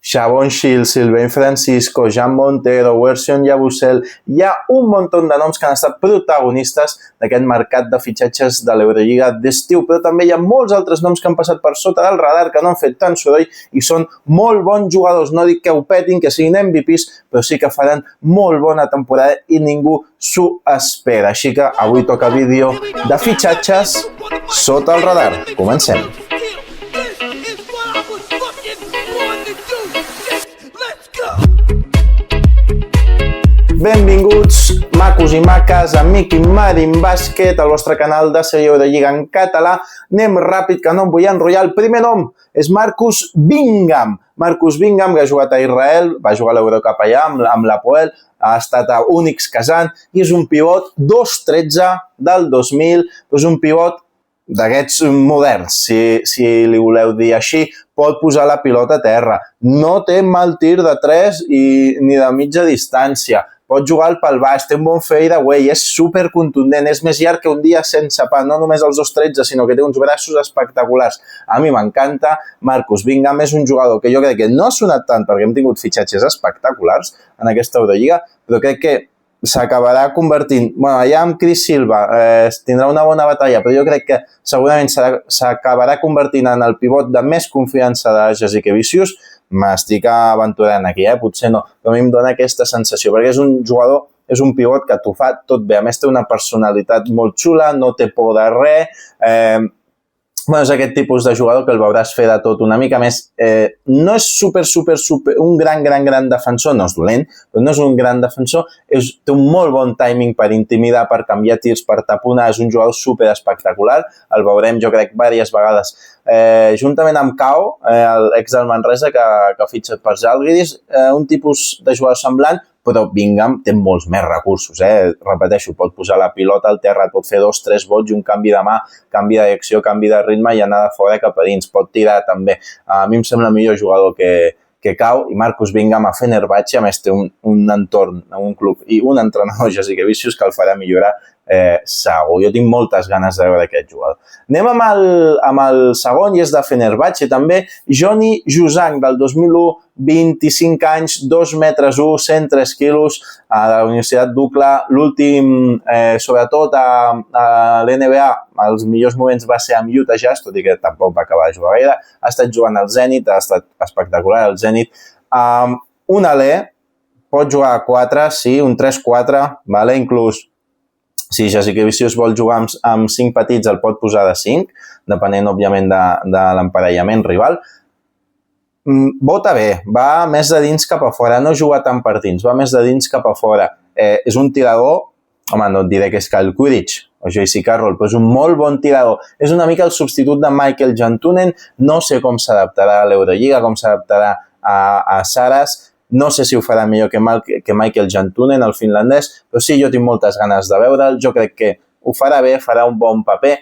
Shavon Shields, Sylvain Francisco, Jean Montero, Wersion Yabusel... Hi ha un munt de noms que han estat protagonistes d'aquest mercat de fitxatges de l'Eurolliga d'estiu, però també hi ha molts altres noms que han passat per sota del radar, que no han fet tant soroll i són molt bons jugadors. No dic que ho petin, que siguin MVPs, però sí que faran molt bona temporada i ningú s'ho espera. Així que avui toca vídeo de fitxatges sota el radar. Comencem. Benvinguts, macos i maques, amic i Marin Bàsquet, el vostre canal de sèrie Eurolliga en català. Anem ràpid, que no em vull enrotllar. El primer nom és Marcus Bingham. Marcus Bingham, que ha jugat a Israel, va jugar a l'Eurocup allà amb l'Hapoel, ha estat a Unix Kazan i és un pivot 2'13 del 2000, és un pivot d'aquests moderns, si li voleu dir així. Pot posar la pilota a terra, no té mal tir de 3 ni de mitja distància, pot jugar al pal baix, té un bon fadeaway, és supercontundent, és més llarg que un dia sense pa, no només els 2'13, sinó que té uns braços espectaculars. A mi m'encanta. Marcus Bingham és un jugador que jo crec que no ha sonat tant perquè hem tingut fitxatges espectaculars en aquesta Eurolliga, però crec que s'acabarà convertint... Bueno, allà amb Chris Silva tindrà una bona batalla, però jo crec que segurament s'acabarà convertint en el pivot de més confiança de Jasikevičius. M'estic aventurant aquí, potser no, però a mi em dona aquesta sensació, perquè és un jugador, és un pivot que t'ho fa tot bé. A més, té una personalitat molt xula, no té por de res. És aquest tipus de jugador que el veuràs fer de tot una mica més. No és super, un gran defensor, no és dolent, però no és un gran defensor, té un molt bon timing per intimidar, per canviar tirs, per taponar, és un jugador super espectacular, el veurem jo crec diverses vegades. Juntament amb Kao, l'ex del Manresa que ha fitxat per Žalgiris, un tipus de jugador semblant, però Bingham té molts més recursos. Repeteixo, pot posar la pilota al terra, pot fer 2-3 vots i un canvi de mà, canvi de direcció, canvi de ritme i anar de fora cap a dins. Pot tirar també. A mi em sembla millor jugador que Kao, i Marcus Bingham a Fenerbahçe, a més té un entorn, un club i un entrenador, Jasikevičius, que el farà millorar segur. Jo tinc moltes ganes de veure aquest jugador. Anem amb el segon, i és de Fenerbahçe també, Johnny Juzang, del 2001, 25 anys, 2 metres 1, 103 quilos, de la Universitat d'UCLA. L'últim, sobretot a l'NBA, els millors moments va ser amb Utah Jazz, tot i que tampoc va acabar de jugar gaire. Ha estat jugant al Zenit, ha estat espectacular al Zenit. Un alè, pot jugar a 4, sí, un 3-4, inclús si Jasikevičius vol jugar amb 5 petits el pot posar de 5, depenent òbviament de l'emparellament rival. Bota bé, va més de dins cap a fora, no juga tant per dins, va més de dins cap a fora. És un tirador, home, no et diré que és Kyle Kuzmic o J.C. Carroll, però és un molt bon tirador. És una mica el substitut de Michael Jantunen, no sé com s'adaptarà a l'Eurolliga, com s'adaptarà a Saras. No sé si ho farà millor que Michael Jantunen, el finlandès, però sí, jo tinc moltes ganes de veure'l. Jo crec que ho farà bé, farà un bon paper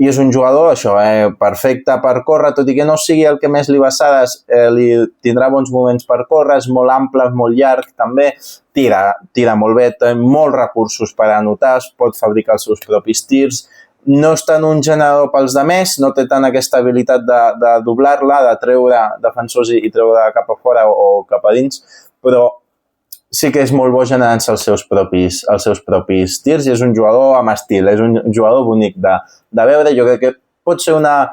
i és un jugador, això, perfecte per córrer, tot i que no sigui el que més li va a Saras, li tindrà bons moments per córrer, és molt ample, és molt llarg, també tira molt bé, té molts recursos per anotar, es pot fabricar els seus propis tirs. No és tant un generador pels demés, no té tant aquesta habilitat de doblar-la, de treure defensors i treure cap a fora o cap a dins, però sí que és molt bo generant-se els seus propis tirs i és un jugador amb estil, és un jugador bonic de veure. Jo crec que pot ser una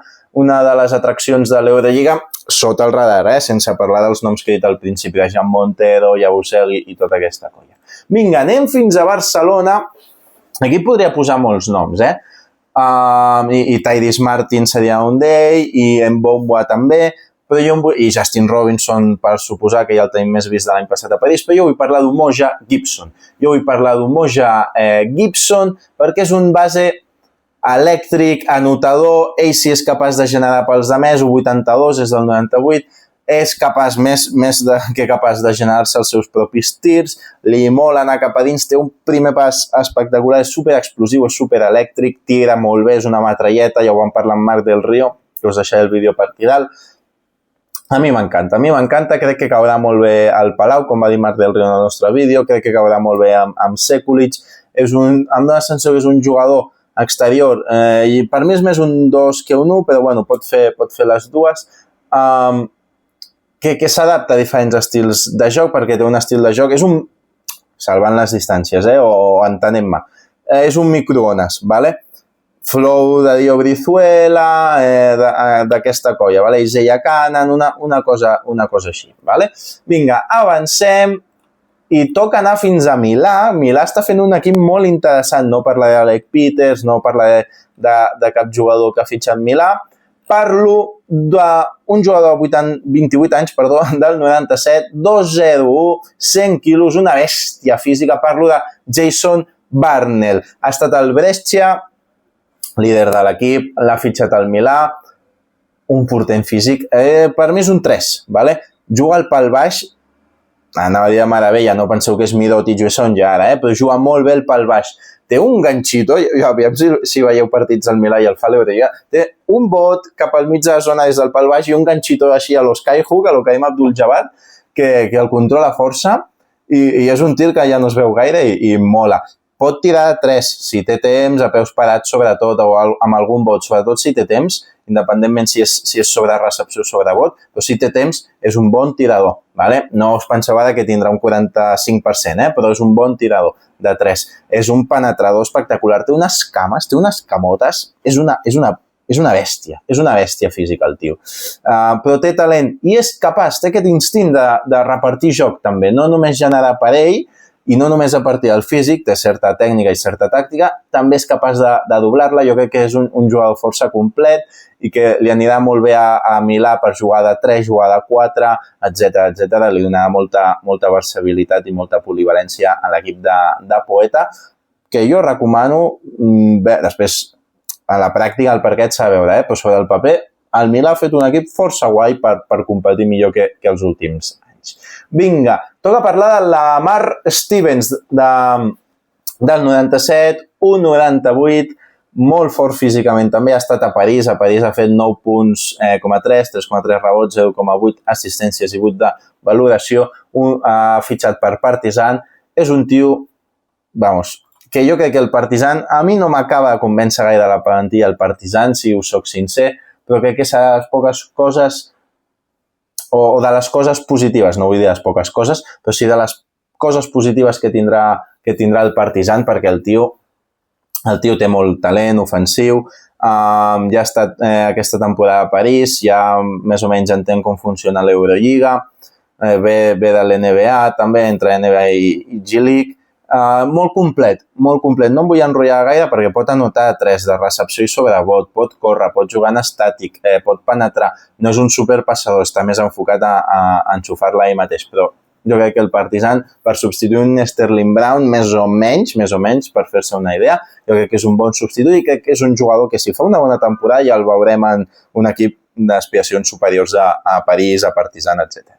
de les atraccions de l'Eurolliga sota el radar, sense parlar dels noms que he dit al principi, de Jean Montero, Yabusel i tota aquesta colla. Vinga, anem fins a Barcelona. Aquí podria posar molts noms, i Tyrese Martin seria un d'ell, i Mbomboa també, i Justin Robinson, per suposar que ja el tenim més vist de l'any passat a París, però jo vull parlar d'Umoja Gibson. Perquè és un base elèctric, anotador, ell sí és capaç de generar pels demés, 82, és del 98, és capaç, més que capaç de generar-se els seus propis tirs, li mola anar cap a dins, té un primer pas espectacular, és superexplosiu, és superelèctric, tira molt bé, és una metralleta, ja ho vam parlar amb Marc del Rio, que us deixaré el vídeo per aquí dalt. A mi m'encanta, crec que caurà molt bé al Palau, com va dir Marc del Rio en el nostre vídeo, crec que caurà molt bé amb Sekulic, em dóna la sensació que és un jugador exterior, i per mi és més un 2 que un 1, però bueno, pot fer les dues. que s'adapta a diferents estils de joc, perquè té un estil de joc, salvant les distàncies, o entenent-me, és un microones, ¿vale? Flow de Dio Brizuela, d'aquesta colla, ¿vale? Isaiah Kanan, una cosa així, ¿vale? Vinga, avancem i toca anar fins a Milà. Milà està fent un equip molt interessant, no parla d'Alec Peters, no parla de cap jugador que ha fitxat Milà. Parlo d'un jugador de 28 anys, del 97, 2'01", 100 quilos, una bèstia física. Parlo de Jason Barnell. Ha estat al Brescia, líder de l'equip, l'ha fitxat al Milà, un portent físic. Per mi és un 3, ¿vale? Juga al pal baix, anava a dir de meravella, no penseu que és Midot i Juesson ja ara, però juga molt bé el pal baix. Té un ganxito, aviam si veieu partits al Milà i al Faleurega, té un bot cap al mig de la zona des del pal baix i un ganxito així a l'Skyhook, a lo Karim Abdul-Jabbar, que el controla força i és un tir que ja no es veu gaire i mola. Pot tirar de 3, si té temps, a peus parats sobretot, o amb algun bot, sobretot si té temps, independentment si és sobre recepció o sobre bot, però si té temps és un bon tirador, ¿vale? No us penseu ara que tindrà un 45%, però és un bon tirador de 3. És un penetrador espectacular, té unes cames, té unes camotes, és una bèstia física el tio. Però té talent i és capaç, té aquest instint de repartir joc també, no només generar per ell, i no només a partir del físic, té certa tècnica i certa tàctica, també és capaç de doblar-la. Jo crec que és un jugador força complet i que li anirà molt bé a Milà per jugar de 3, jugar de 4, etc. Li donarà molta versatilitat i molta polivalència a l'equip de Poeta, que jo recomano. Bé, després, a la pràctica, el parquet s'ha de veure, però sobre el paper, el Milà ha fet un equip força guai per competir millor que els últims anys. Vinga, toca parlar de la Lamar Stevens del 97, 1,98, molt fort físicament també, ha estat a París ha fet 9 punts, 3,3 rebots, 0,8 assistències i 8 de valoració, ha fitxat per Partizan. És un tio, que jo crec que el Partizan, a mi no m'acaba de convèncer gaire la plantilla el Partizan, si us soc sincer, però crec que serà de les poques coses, o de les coses positives, no vull dir les poques coses, però sí de les coses positives que tindrà el Partizan, perquè el tio té molt talent ofensiu, ja ha estat aquesta temporada a París, ja més o menys entén com funciona l'Eurolliga, ve de l'NBA també, entre NBA i G-League, molt complet. No em vull enrotllar gaire perquè pot anotar 3 de recepció i sobrebot, pot córrer, pot jugar en estàtic, pot penetrar. No és un superpassador, està més enfocat a enxufar-la ell mateix, però jo crec que el Partizan, per substituir un Sterling Brown, més o menys, per fer-se una idea, jo crec que és un bon substitut i crec que és un jugador que si fa una bona temporada ja el veurem en un equip d'aspiracions superiors a París, a Partizan, etc.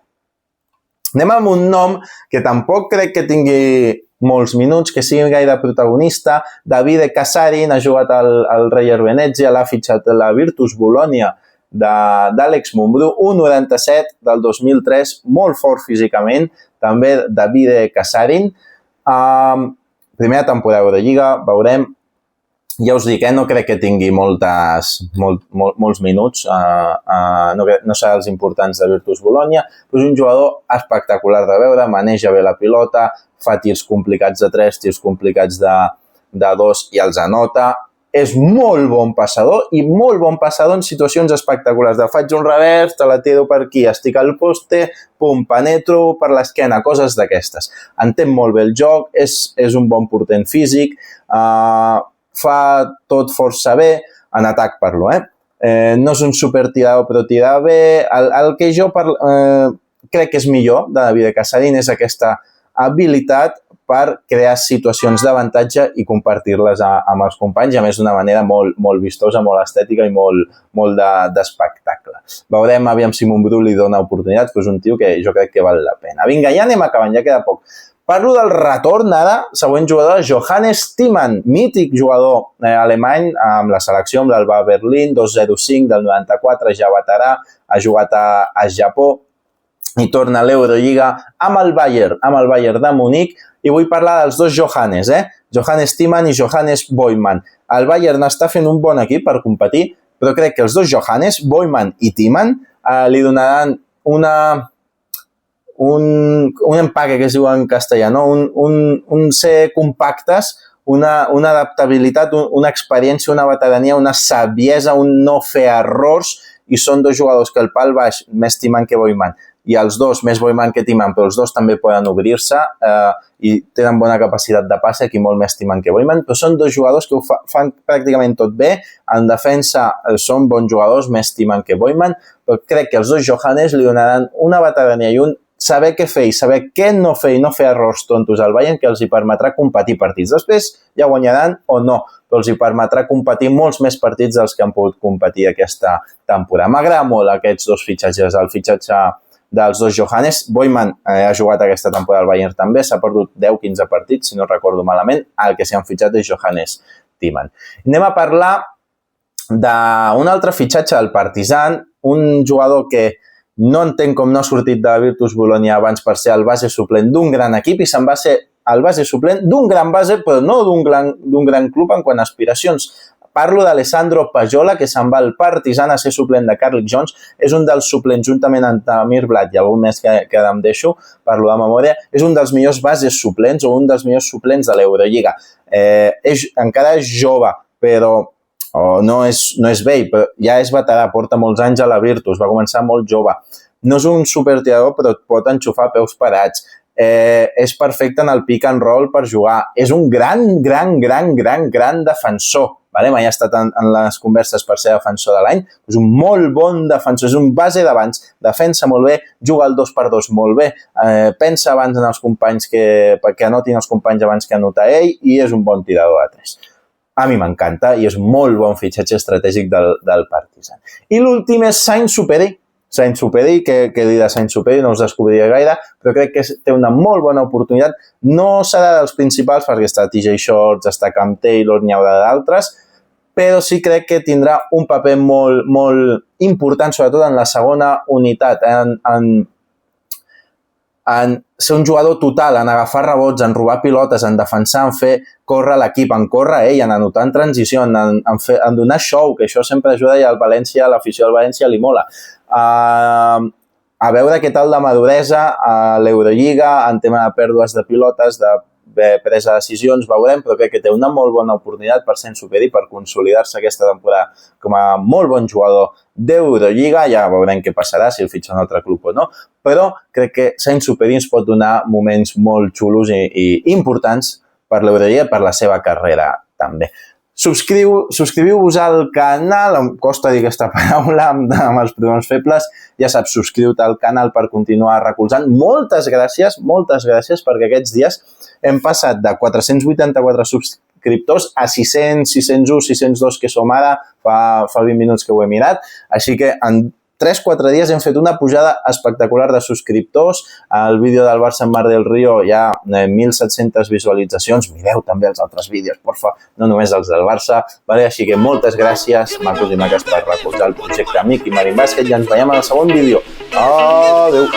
Anem amb un nom que tampoc crec que tingui molts minuts, que sigui gaire protagonista. Davide Casarin ha jugat al Reyer Venezia, l'ha fitxat la Virtus Bologna d'Àlex Mumbrú, 1,97 del 2003, molt fort físicament, també Davide Casarin. Primera temporada d'Eurolliga, veurem. Ja us dic, no crec que tingui molts minuts, no serà els importants de Virtus Bologna, però és un jugador espectacular de veure, maneja bé la pilota, fa tirs complicats de 3, tirs complicats de 2 i els anota. És molt bon passador i molt bon passador en situacions espectaculars. Faig un revers, te la tiro per aquí, estic al poste, pum, penetro per l'esquena, coses d'aquestes. Entén molt bé el joc, és un bon portent físic, fa tot força bé, en atac parlo, no és un supertirador, però tira bé. El que jo crec que és millor de Davide Casarin és aquesta habilitat per crear situacions d'avantatge i compartir-les amb els companys, a més d'una manera molt vistosa, molt estètica i molt d'espectacle. Veurem aviam si Mumbrú li dona oportunitats, però és un tio que jo crec que val la pena. Vinga, ja anem acabant, ja queda poc. Parlo del retorn ara, següent jugador, Johannes Thiemann, mític jugador alemany amb la selecció, amb l'Alba Berlín, 2,05 del 94, ja veterà, ha jugat a Japó i torna a l'Eurolliga amb el Bayern de Munic, i vull parlar dels dos Johannes, Johannes Thiemann i Johannes Boyman. El Bayern està fent un bon equip per competir, però crec que els dos Johannes, Boyman i Thiemann, li donaran un empaque que es diu en castellà, no? un ser compactes, una adaptabilitat, una experiència, una veterania, una saviesa, un no fer errors, i són dos jugadors que el pal baix més timen que Boiman, i els dos més Boiman que timen, però els dos també poden obrir-se i tenen bona capacitat de passe, aquí molt més timen que Boiman, però són dos jugadors que ho fan pràcticament tot bé, en defensa són bons jugadors, més timen que Boiman, però crec que els dos Johannes li donaran una veterania i un saber què fer i saber què no fer i no fer errors tontos al Bayern que els hi permetrà competir partits. Després ja guanyaran o no, però els hi permetrà competir molts més partits dels que han pogut competir aquesta temporada. M'agrada molt aquests dos fitxatges, el fitxatge dels dos Johannes. Boiman ha jugat aquesta temporada al Bayern també, s'ha perdut 10-15 partits, si no recordo malament, el que s'hi han fitxat és Johannes Thiemann. Anem a parlar d'un altre fitxatge del Partizan, un jugador que no entenc com no ha sortit de la Virtus Bologna abans per ser el base suplent d'un gran equip i se'n va ser el base suplent d'un gran base, però no d'un gran club en quant a aspiracions. Parlo d'Alessandro Pajola, que se'n va al Partizan a ser suplent de Carlik Jones. És un dels suplents, juntament amb Tamir Blat i algú més que ara em deixo, parlo de memòria, és un dels millors bases suplents o un dels millors suplents de l'Eurolliga. Encara és jove, però no és vell, però ja és veterà, porta molts anys a la Virtus, va començar molt jove. No és un supertirador, però et pot enxufar peus parats. És perfecte en el pick and roll per jugar. És un gran defensor. Mai ha estat en les converses per ser defensor de l'any. És un molt bon defensor, és un base d'abans, defensa molt bé, juga el 2x2 molt bé, pensa abans en els companys perquè anotin els companys abans que anotar ell i és un bon tirador de 3. A mi m'encanta i és molt bon fitxatge estratègic del Partizan. I l'últim és Saint-Supéry. Saint-Supéry, què dir de Saint-Supéry? No us descobriria gaire, però crec que té una molt bona oportunitat. No serà dels principals perquè està TJ Shorts, està Cam Taylor, n'hi haurà d'altres, però sí crec que tindrà un paper molt important, sobretot en la segona unitat, en ser un jugador total, en agafar rebots, en robar pilotes, en defensar, en fer córrer l'equip, en córrer ell, en anotar en transició, en donar show, que això sempre ajuda i al València, a l'afició del València li mola. A veure què tal de maduresa a l'Eurolliga, en tema de pèrdues de pilotes, de presa de decisions, veurem, però crec que té una molt bona oportunitat per Saint-Supéry per consolidar-se aquesta temporada com a molt bon jugador d'Eurolliga. Ja veurem què passarà, si el fitxa un altre club o no, però crec que Saint-Supéry ens pot donar moments molt xulos i importants per l'Eurolliga i per la seva carrera també. Subscriviu-vos al canal, em costa dir aquesta paraula amb els pronoms febles, ja saps, subscriu-te al canal per continuar recolzant. Moltes gràcies perquè aquests dies hem passat de 484 subscriptors a 600, 601, 602 que som ara, fa 20 minuts que ho he mirat, així que en 3-4 dies hem fet una pujada espectacular de subscriptors. El vídeo del Barça en Mar del Río hi ha 1.700 visualitzacions. Mireu també els altres vídeos, porfa, no només els del Barça. Així que moltes gràcies, macos i maques, per recolzar el projecte Amic i Marín Bàsquet i ens veiem en el segon vídeo. Adéu!